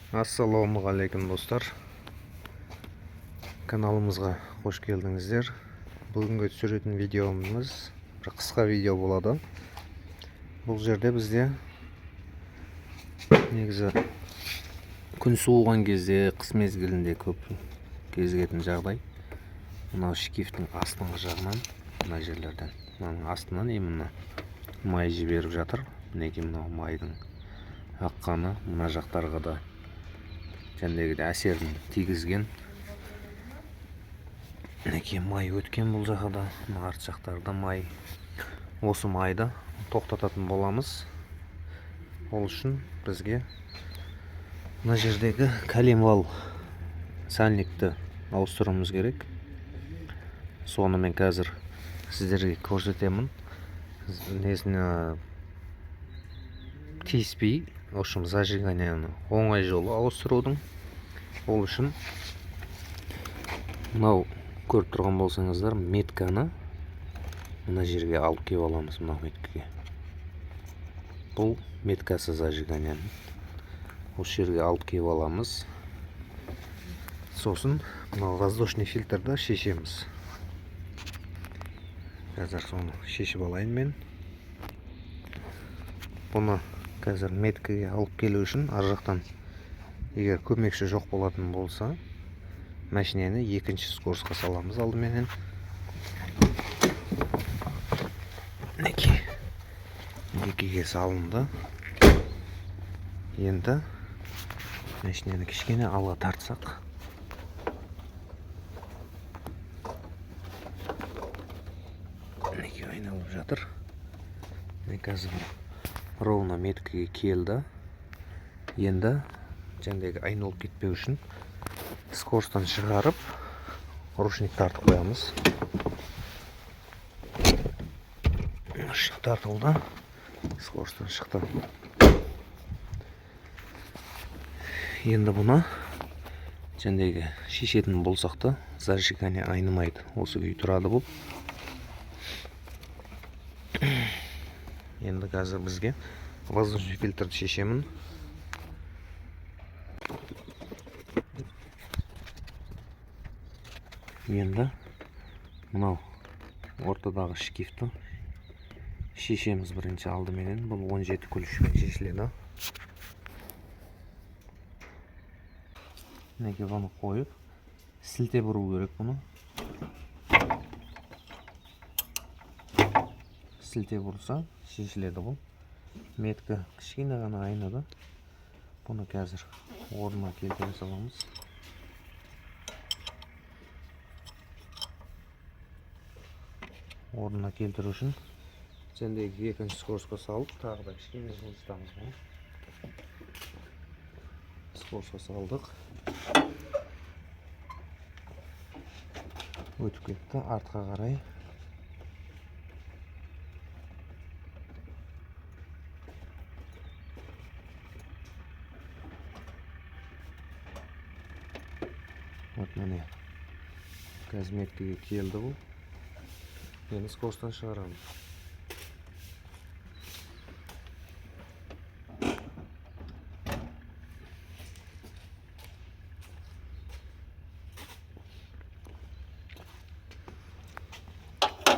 Ассалаумағалейкум достар, каналымызға қош келдіңіздер. Бүгінгі түсіретін видеомыз бір қысқа видео болады. Бұл жерде бізде негізі күн суыған кезде, қыс мезгілінде көп кезігетін жағдай. Мынау шкифтің астыңғы жағынан, мына жерлерден, мынаның астынан мына май жіберіп жатыр. Мінекей мынау майдың аққаны мына жақтарға да жәндегіде әсерін тигізген. Мінекей май өткен бұл жаққа да, арт жақтарда май. Осы майды тоқтататын боламыз. Ол үшін бізге мына жердегі коленвал сальникті ауыстыруымыз керек. Соны мен қазір сіздерге көрсетемін. Несіне тиіспей, зажиганияны оңай жолы ауыстырудың. Ол үшін мынау көріп тұрған болсаңыздар, метканы мына жерге алып келіп аламыз. Мынау меткіге. Бұл меткасы зажиганияның. Осы жерге алып келіп аламыз. Сосын мынау воздушный фильтрді шешеміз. Қазір соны шешіп алайын мен. Бұны қазір меткіге алып келу үшін ар жақтан, егер көмекші жоқ болатын болса, машинені екінші скоросқа саламыз алдыменен. Екіге салынды. Енді машинені кішкене алға тартсақ, айналып жатыр. Қазір ровно меткіге келді. Енді жәндегі айналып кетпеу үшін скоростан шығарып, ручник тартып қоямыз. Ручник тартылды, скоростан шықты. Енді бұны жәндегі шешетін болсақ та, зажигание айнымайды. Осы күй тұрады бұл. Енді қазір бізге воздушный фильтрді шешемін. Енді мынау ортадағы шкифті шешеміз бірінші алдыменен. Бұл 17 ключпен шешіледі. Неге бұны қойып, сілте бұру керек бұны. Сілте бұрса шешіледі бұл. Меткі кішкене ғана айнады. Бұны қазір орнына келтіре саламыз. Орнына келтіру үшін жәндегі екінші скоросқа салып, тағы да кішкене жылыстамыз бұл. Скоросқа салдық. Өтіп кетті артқа қарай. Вот міне қазір меткіге келді бұл. Енді скоростан шығарамыз.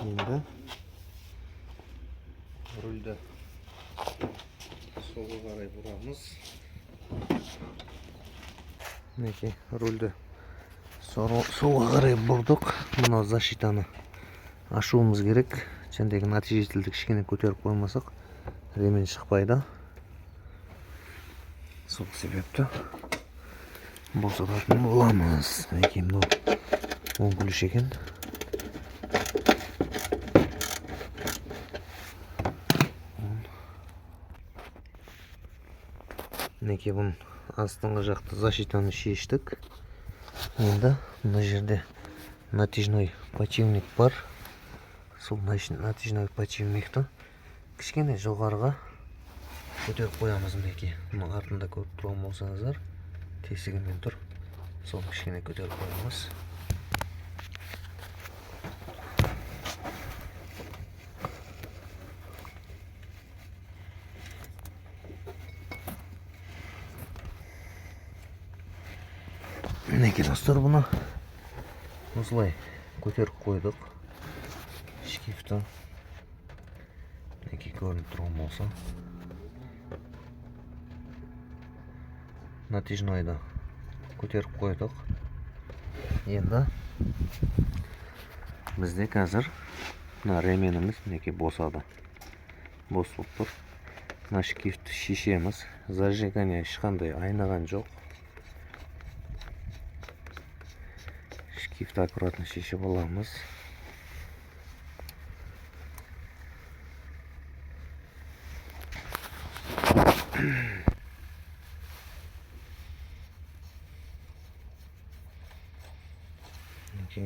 Енді рульді солға қарай бұрамыз. Мінекей рульді солға қарай бұрдық. Мына защитаны ашуымыз керек. Жәндегі нәтижесіздікті кішкене көтеріп қоймасақ, ремень шықпайды. Сол себепті босататын боламыз. Мінекей мынау 10 ключ екен. Мінекей бұның астыңғы жақты защитаны шештік. Енді мына жерде натяжной подшипник бар. Сол натяжной подшипникті кішкене жоғарыға көтеріп қоямыз. Мінекей мұның артында көріп тұрған болсаңыздар, тесігімен тұр. Сол кішкене көтеріп қоямыз. Мінекей достар, бұны осылай көтеріп қойдық. Шкифті мінекей көрініп тұрған болса, натяжнойды көтеріп қойдық. Енді бізде қазір ременіміз мінекей босады. Бос болып тұр. Мына шкифті шешеміз. Зажигание ешқандай айнаған жоқ. Шкифті аккуратно шешіп аламыз.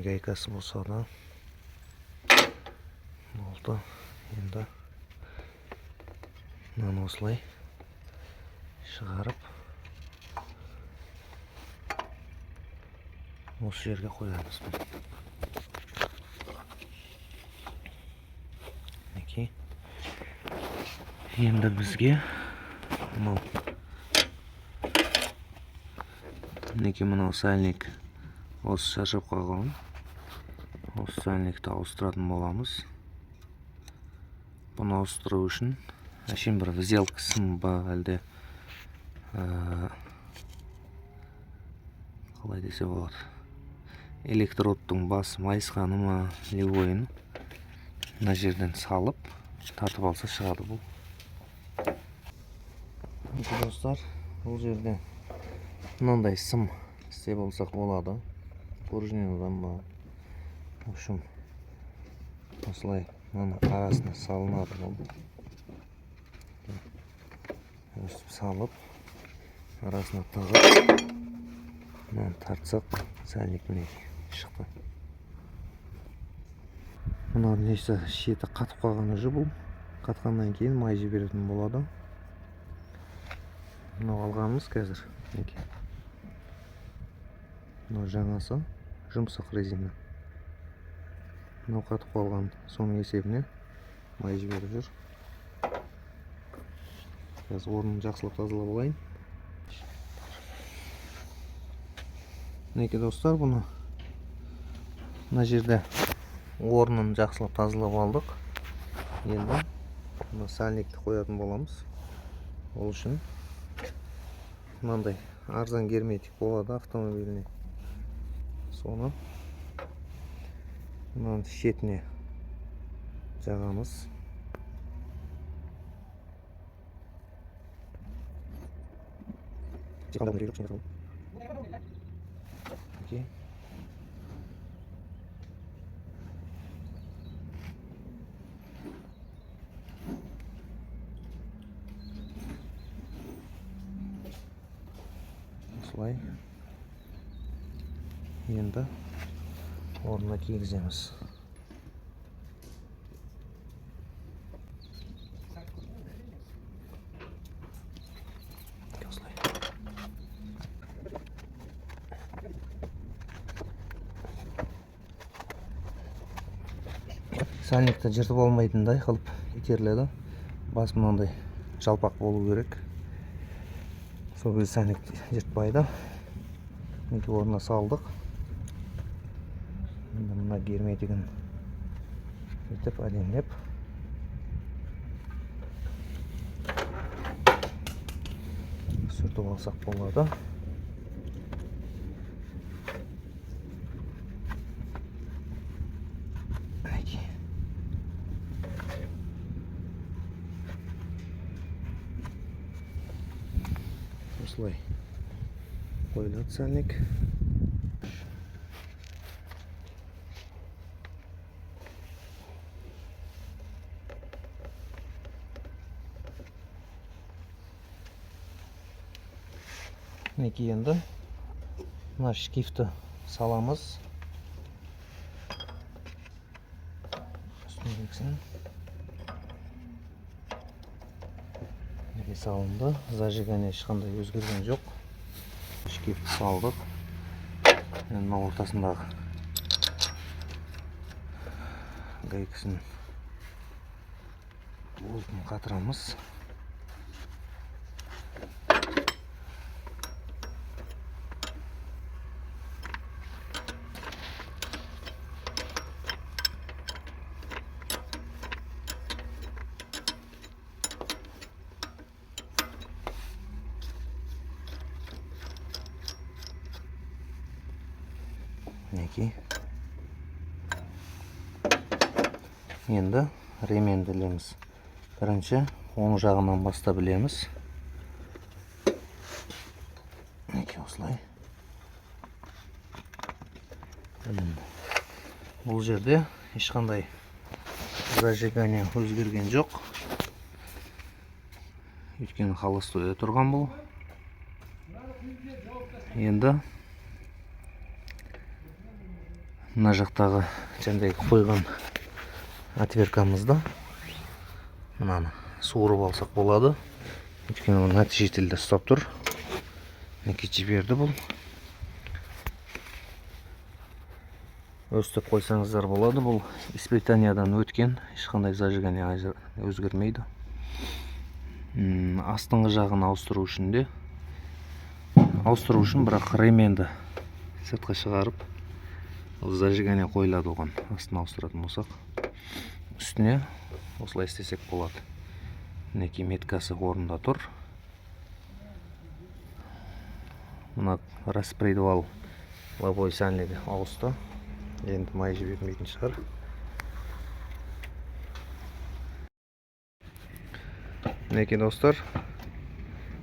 Гайкасы босады. Болды. Енді мынаны осылай шығарып осы жерге қоямыз. Мінекей. Енді бізге мінекей мынау сальник осы шашып қалған. Осы сальникті ауыстыратын боламыз. Бұны ауыстыру үшін әшейін бір візелкасын ба әлде қалай десе болады, электродтың басы майысқаны ма, ливойын мына жерден салып тартып алса шығады бұл. Достар, бұл жерде мынандай сым істеп алсақ болады. Пружинадан ба. В общем, осылай мына арасына салынады бұл. Өстіп салып, арасына тығып, мынаны тартсақ, сәлік мінекей шықты. Мына несі шеті қатып қалған уже бұл. Қатқаннан кейін май жіберетін болады. Мынау алғанымыз қазір. Мынау жаңасы жұмсақ резина. Мынау қатып қалған, соның есебіне май жіберіп жүр. Қазір орнын жақсылап тазалап алайын. Мінекей достар, бұны мына жерде орнын жақсылап тазалап алдық. Енді мына сальникті қоятын боламыз. Ол үшін мынандай арзан герметик болады автомобиліне. Соны мынаның шетіне жағамыз. Осылай енді орнына кигіземіз. Сальникті жыртып алмайтындай қылып итеріледі. Бас мынандай жалпақ болу керек. Сол кезде сальникті жыртпайды. Мінекей орнына салдық. Енді мына герметигін өтіп әдемілеп сүртіп алсақ болады. Осылай қойылады сальник. Мінекей енді мына шкифті саламыз. Үстіне бексін. Салынды. Зажигание ешқандай өзгерген жоқ. Шкифті салдық. Енді ортасындағы гайкасын болтын қатырамыз. мінекей. Енді ременділеміз. Бірінші оң жағынан бастап білеміз. Мінекей осылай. Бұл жерде ешқандай зажигание өзгерген жоқ. Өйткені холостойда тұрған бұл. Енді мына жақтағы жаңағы қойған отверткамызды мынаны суырып алсақ болады. Өйткені ол натяжительде ұстап тұр. Мінекей жіберді бұл. Өстіп қойсаңыздар болады. Бұл испытаниядан өткен, ешқандай зажигание өзгермейді. Астыңғы жағын ауыстыру үшін бірақ ременді сыртқа шығарып, зажигание қойылады оған. Астын ауыстыратын болсақ, үстіне осылай істесек болады. Мінекей меткасы орында тұр. Мына распредвал лобовой сальнигі ауысты. Енді май жібермейтін шығар. Мінекей достар,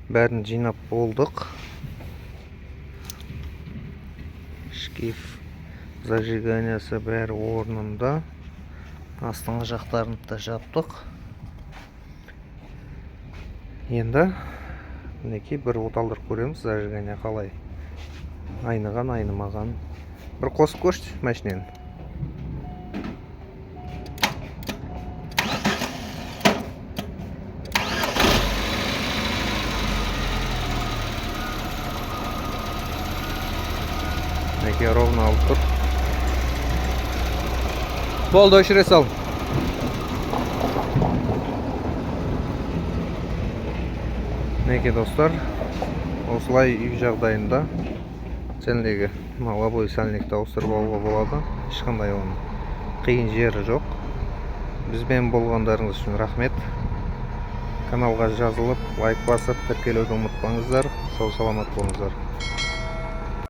бәрін жинап болдық. Шкив зажиганиясы бәрі орнында. Астыңғы жақтарын да жаптық. Енді мінекей бір оталдырып көреміз, зажигания қалай айныған, айнымаған. Bir қосып көрші мәшінен. Мінекей ровно алып тұр. Болды, өшіре сал. Мінекей достар, осылай үй жағдайында сәндегі лобовой сальникті ауыстырып алуға болады. Ешқандай оның қиын жері жоқ. Бізбен болғандарыңыз үшін рахмет. Каналға жазылып, лайк басып, тіркелуді ұмытпаңыздар. Сау саламат болыңыздар.